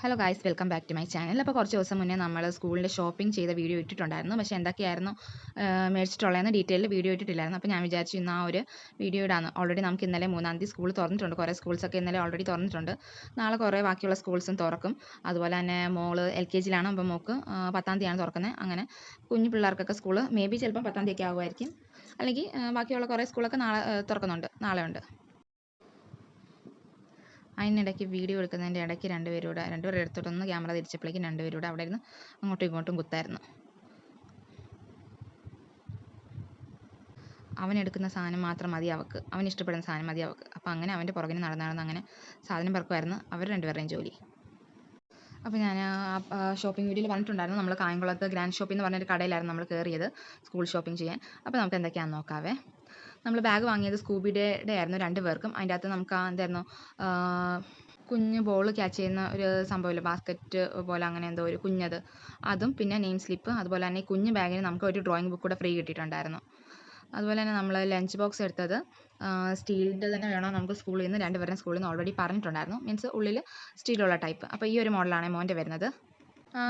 Hello guys, welcome back to my channel. അപ്പോൾ കുറച്ച് ദിവസം മുന്നേ നമ്മൾ സ്കൂളിൻ്റെ ഷോപ്പിംഗ് ചെയ്ത വീഡിയോ ഇട്ടിട്ടുണ്ടായിരുന്നു. പക്ഷേ എന്തൊക്കെയായിരുന്നു മേടിച്ചിട്ടുള്ളതെന്ന് ഡീറ്റെയിൽ വീഡിയോ ഇട്ടിട്ടില്ലായിരുന്നു. അപ്പോൾ ഞാൻ വിചാരിച്ചു ഇന്ന് ആ ഒരു വീഡിയോ ഇടാന്ന്. ഓൾറെഡി നമുക്ക് ഇന്നലെ 3-ാം തീയതി സ്കൂൾ തുറന്നിട്ടുണ്ട്. കുറേ സ്കൂൾസൊക്കെ ഇന്നലെ ഓൾറെഡി തുറന്നിട്ടുണ്ട്. നാളെ കുറേ ബാക്കിയുള്ള സ്കൂൾസും തുറക്കും. അതുപോലെ തന്നെ മോള് LKG യിലാണ്. അപ്പോൾ മോൾക്ക് 10-ാം തീയതിയാണ് തുറക്കുന്നത്. അങ്ങനെ കുഞ്ഞു പിള്ളേർക്കൊക്കെ സ്കൂൾ ചിലപ്പം 10-ാം തീയതി ഒക്കെ ആകുമായിരിക്കും. അല്ലെങ്കിൽ ബാക്കിയുള്ള കുറേ സ്കൂളൊക്കെ നാളെ തുറക്കുന്നുണ്ട്, നാളെ ഉണ്ട്. അതിനിടയ്ക്ക് വീഡിയോ എടുക്കുന്നതിൻ്റെ ഇടയ്ക്ക് രണ്ടുപേരുടെ അടുത്തോട്ടൊന്ന് ക്യാമറ തിരിച്ചപ്പോഴേക്കും രണ്ടുപേരുടെ അവിടെ ഇരുന്ന് അങ്ങോട്ടും ഇങ്ങോട്ടും കുത്തായിരുന്നു. അവൻ എടുക്കുന്ന സാധനം മാത്രം മതി അവൾക്ക്, അവൻ ഇഷ്ടപ്പെടുന്ന സാധനം മതി അവൾക്ക്. അപ്പോൾ അങ്ങനെ അവൻ്റെ പുറകിന് നടന്ന് അങ്ങനെ സാധനം പെറുക്കുമായിരുന്നു അവർ രണ്ടുപേരുടെയും ജോലി. അപ്പോൾ ഞാൻ ഷോപ്പിംഗ് വീഡിയോയിൽ പറഞ്ഞിട്ടുണ്ടായിരുന്നു, നമ്മൾ കായംകുളത്ത് ഗ്രാൻഡ് ഷോപ്പിംഗ് എന്ന് പറഞ്ഞൊരു കടയിലായിരുന്നു നമ്മൾ കയറിയത് സ്കൂൾ ഷോപ്പിംഗ് ചെയ്യാൻ. അപ്പോൾ നമുക്ക് എന്തൊക്കെയാണെന്ന് നോക്കാവേ. നമ്മൾ ബാഗ് വാങ്ങിയത് സ്കൂബിയുടെ ആയിരുന്നു 2 പേർക്കും. അതിൻ്റെ അകത്ത് നമുക്ക് എന്തായിരുന്നു, കുഞ്ഞ് ബോൾ ക്യാച്ച് ചെയ്യുന്ന ഒരു സംഭവമില്ല, ബാസ്ക്കറ്റ് പോലെ അങ്ങനെ എന്തോ ഒരു കുഞ്ഞത്, അതും പിന്നെ നെയിം സ്ലിപ്പ്. അതുപോലെ തന്നെ ഈ കുഞ്ഞ് ബാഗിന് നമുക്ക് ഒരു ഡ്രോയിങ് ബുക്ക് കൂടെ ഫ്രീ കിട്ടിയിട്ടുണ്ടായിരുന്നു. അതുപോലെ തന്നെ നമ്മൾ ലഞ്ച് ബോക്സ് എടുത്തത് സ്റ്റീലിൻ്റെ തന്നെ വേണം നമുക്ക് സ്കൂളിൽ നിന്ന്, രണ്ടുപേരും സ്കൂളിൽ നിന്ന് ഓൾറെഡി പറഞ്ഞിട്ടുണ്ടായിരുന്നു. മീൻസ് ഉള്ളിൽ സ്റ്റീലുള്ള ടൈപ്പ്. അപ്പോൾ ഈ ഒരു മോഡലാണ് മോൻ്റെ വരുന്നത്.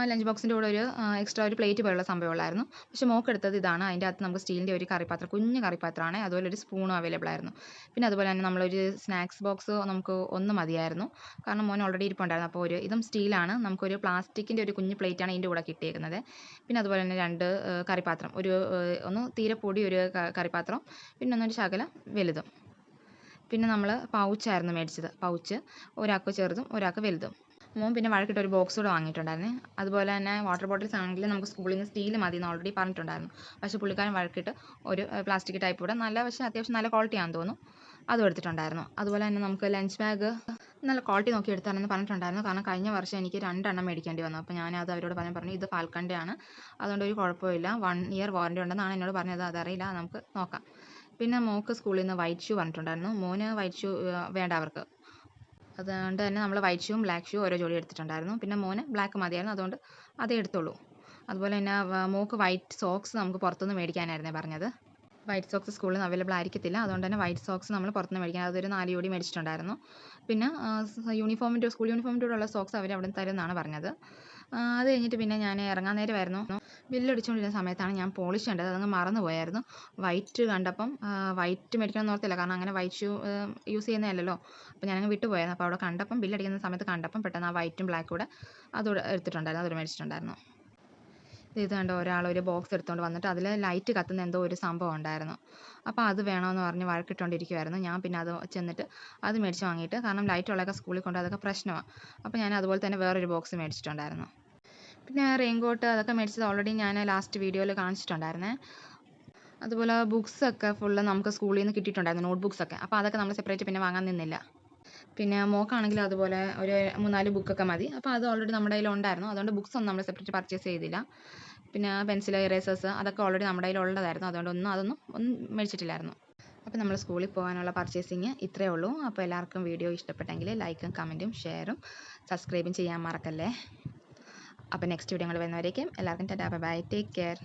ലഞ്ച് ബോക്സിൻ്റെ കൂടെ ഒരു എക്സ്ട്രാ ഒരു പ്ലേറ്റ് പോലുള്ള സംഭവമുള്ളായിരുന്നു. പക്ഷേ മോക്കെടുത്തത് ഇതാണ്. അതിൻ്റെ അകത്ത് നമുക്ക് സ്റ്റീലിൻ്റെ ഒരു കറിപ്പാത്രം, കുഞ്ഞ് കറിപ്പാത്രമാണ്. അതുപോലെ ഒരു സ്പൂണും അവൈലബിൾ ആയിരുന്നു. പിന്നെ അതുപോലെ തന്നെ നമ്മളൊരു സ്നാക്സ് ബോക്സ് നമുക്ക് ഒന്ന് മതിയായിരുന്നു, കാരണം മോൻ ഓൾറെഡി ഇരിപ്പുണ്ടായിരുന്നു. അപ്പോൾ ഇതും സ്റ്റീലാണ്. നമുക്കൊരു പ്ലാസ്റ്റിക്കിൻ്റെ ഒരു കുഞ്ഞ് പ്ലേറ്റാണ് ഇതിൻ്റെ കൂടെ കിട്ടിയേക്കുന്നത്. പിന്നെ അതുപോലെ തന്നെ 2 കറിപ്പാത്രം, ഒന്ന് തീരെ പൊടി ഒരു കറിപ്പാത്രം, പിന്നെ ഒന്നൊരു ശകലം വലുതും. പിന്നെ നമ്മൾ പൗച്ചായിരുന്നു മേടിച്ചത്. പൗച്ച് ഒരാൾക്ക് ചെറുതും ഒരാൾക്ക് വലുതും. മോൻ പിന്നെ വഴക്കിട്ട് ഒരു ബോക്സ് കൂടെ വാങ്ങിയിട്ടുണ്ടായിരുന്നേ. അതുപോലെ തന്നെ വാട്ടർ ബോട്ടിൽസ് ആണെങ്കിൽ നമുക്ക് സ്കൂളിൽ നിന്ന് സ്റ്റീൽ മതി എന്ന് ഓൾറെഡി പറഞ്ഞിട്ടുണ്ടായിരുന്നു. പക്ഷേ പുള്ളിക്കാരൻ വഴക്കിട്ട് ഒരു പ്ലാസ്റ്റിക് ടൈപ്പ് കൂടെ, പക്ഷേ അത്യാവശ്യം നല്ല ക്വാളിറ്റിയാണെന്ന് തോന്നുന്നു, അതും എടുത്തിട്ടുണ്ടായിരുന്നു. അതുപോലെ തന്നെ നമുക്ക് ലഞ്ച് ബാഗ് നല്ല ക്വാളിറ്റി നോക്കി എടുത്താണെന്ന് പറഞ്ഞിട്ടുണ്ടായിരുന്നു. കാരണം കഴിഞ്ഞ വർഷം എനിക്ക് 2 എണ്ണം മേടിക്കേണ്ടി വന്നു. അപ്പോൾ ഞാനത് അവരോട് പറഞ്ഞു ഇത് ഫാൽക്കൻ്റെ ആണ്, അതുകൊണ്ട് ഒരു കുഴപ്പമില്ല, 1 ഇയർ വാറൻറ്റി ഉണ്ടെന്നാണ് എന്നോട് പറഞ്ഞത്. അതറിയില്ല, നമുക്ക് നോക്കാം. പിന്നെ മോൾക്ക് സ്കൂളിൽ നിന്ന് വൈറ്റ് ഷൂ പറഞ്ഞിട്ടുണ്ടായിരുന്നു. മോന് വൈറ്റ് ഷൂ വേണ്ട അവർക്ക്. അതുകൊണ്ട് തന്നെ നമ്മൾ വൈറ്റ് ഷൂവും ബ്ലാക്ക് ഷൂ ഓരോ ജോഡി എടുത്തിട്ടുണ്ടായിരുന്നു. പിന്നെ മോന് ബ്ലാക്ക് മതിയായിരുന്നു, അതുകൊണ്ട് അതേ എടുത്തുള്ളൂ. അതുപോലെ തന്നെ മോൾക്ക് വൈറ്റ് സോക്സ് നമുക്ക് പുറത്തുനിന്ന് മേടിക്കാനായിരുന്നേ പറഞ്ഞത്. വൈറ്റ് സോക്സ് സ്കൂളിൽ നിന്ന് അവൈലബിൾ ആയിരിക്കത്തില്ല, അതുകൊണ്ട് തന്നെ വൈറ്റ് സോക്സ് നമ്മൾ പുറത്തുനിന്ന് മേടിക്കാൻ, അതൊരു 4 ജോഡി മേടിച്ചിട്ടുണ്ടായിരുന്നു. പിന്നെ സ്കൂൾ യൂണിഫോമിൻ്റെ കൂടെയുള്ള സോക്സ് അവർ അവിടെ നിന്ന് തരുമെന്നാണ് പറഞ്ഞത്. അത് കഴിഞ്ഞിട്ട് പിന്നെ ഞാൻ ഇറങ്ങാൻ നേരമായിരുന്നു. ബില്ലടിച്ചുകൊണ്ടിരുന്ന സമയത്താണ് ഞാൻ പോളിഷ് കണ്ടത്. അതങ്ങ് മറന്നു പോയായിരുന്നു. വൈറ്റ് കണ്ടപ്പം വൈറ്റ് മേടിക്കണം എന്ന് ഓർത്തില്ല, കാരണം അങ്ങനെ വൈറ്റ് ഷൂ യൂസ് ചെയ്യുന്നതല്ലല്ലോ. അപ്പോൾ ഞാനങ്ങ് വിട്ടുപോയായിരുന്നു. അപ്പോൾ അവിടെ കണ്ടപ്പം, ബില്ലടിക്കുന്ന സമയത്ത് കണ്ടപ്പം പെട്ടെന്ന് ആ വൈറ്റും ബ്ലാക്കും കൂടെ അതോടെ എടുത്തിട്ടുണ്ടായിരുന്നു, അതൊരു മേടിച്ചിട്ടുണ്ടായിരുന്നു. ഇത് കണ്ട ഒരു ബോക്സ് എടുത്തുകൊണ്ട് വന്നിട്ട് അതിൽ ലൈറ്റ് കത്തുന്ന എന്തോ ഒരു സംഭവം ഉണ്ടായിരുന്നു. അപ്പോൾ അത് വേണമെന്ന് പറഞ്ഞ് വഴക്കിട്ടുകൊണ്ടിരിക്കുമായിരുന്നു. ഞാൻ പിന്നെ അത് ചെന്നിട്ട് അത് മേടിച്ച് വാങ്ങിയിട്ട്, കാരണം ലൈറ്റുള്ളതൊക്കെ സ്കൂളിൽ കൊണ്ട് അതൊക്കെ പ്രശ്നമാണ്. അപ്പോൾ ഞാൻ അതുപോലെ തന്നെ വേറൊരു ബോക്സ് മേടിച്ചിട്ടുണ്ടായിരുന്നു. പിന്നെ റെയിൻകോട്ട് അതൊക്കെ മേടിച്ചത് ഓൾറെഡി ഞാൻ ലാസ്റ്റ് വീഡിയോയിൽ കാണിച്ചിട്ടുണ്ടായിരുന്നേ. അതുപോലെ ബുക്സൊക്കെ ഫുള്ള് നമുക്ക് സ്കൂളിൽ നിന്ന് കിട്ടിയിട്ടുണ്ടായിരുന്നു, നോട്ട് ബുക്സൊക്കെ. അപ്പോൾ അതൊക്കെ നമ്മൾ സെപ്പറേറ്റ് പിന്നെ വാങ്ങാൻ നിന്നില്ല. പിന്നെ മോൾക്കാണെങ്കിൽ അതുപോലെ ഒരു 3-4 ബുക്കൊക്കെ മതി. അപ്പോൾ അത് ഓൾറെഡി നമ്മുടെ കയ്യിൽ ഉണ്ടായിരുന്നു, അതുകൊണ്ട് ബുക്സ് ഒന്നും നമ്മൾ സെപ്പറേറ്റ് പർച്ചേസ് ചെയ്തില്ല. പിന്നെ പെൻസിൽ, ഇറേസേഴ്സ് അതൊക്കെ ഓൾറെഡി നമ്മുടെ കയ്യിൽ ഉള്ളതായിരുന്നു, അതുകൊണ്ട് അതൊന്നും മേടിച്ചിട്ടില്ലായിരുന്നു. അപ്പോൾ നമ്മൾ സ്കൂളിൽ പോകാനുള്ള പർച്ചേസിങ് ഇത്രയേ ഉള്ളൂ. അപ്പോൾ എല്ലാവർക്കും വീഡിയോ ഇഷ്ടപ്പെട്ടെങ്കിൽ ലൈക്കും കമൻറ്റും ഷെയറും സബ്സ്ക്രൈബും ചെയ്യാൻ മറക്കല്ലേ. അപ്പോൾ നെക്സ്റ്റ് വീഡിയോ വരുന്നവരേക്കും എല്ലാവർക്കും Tata, bye bye, take care.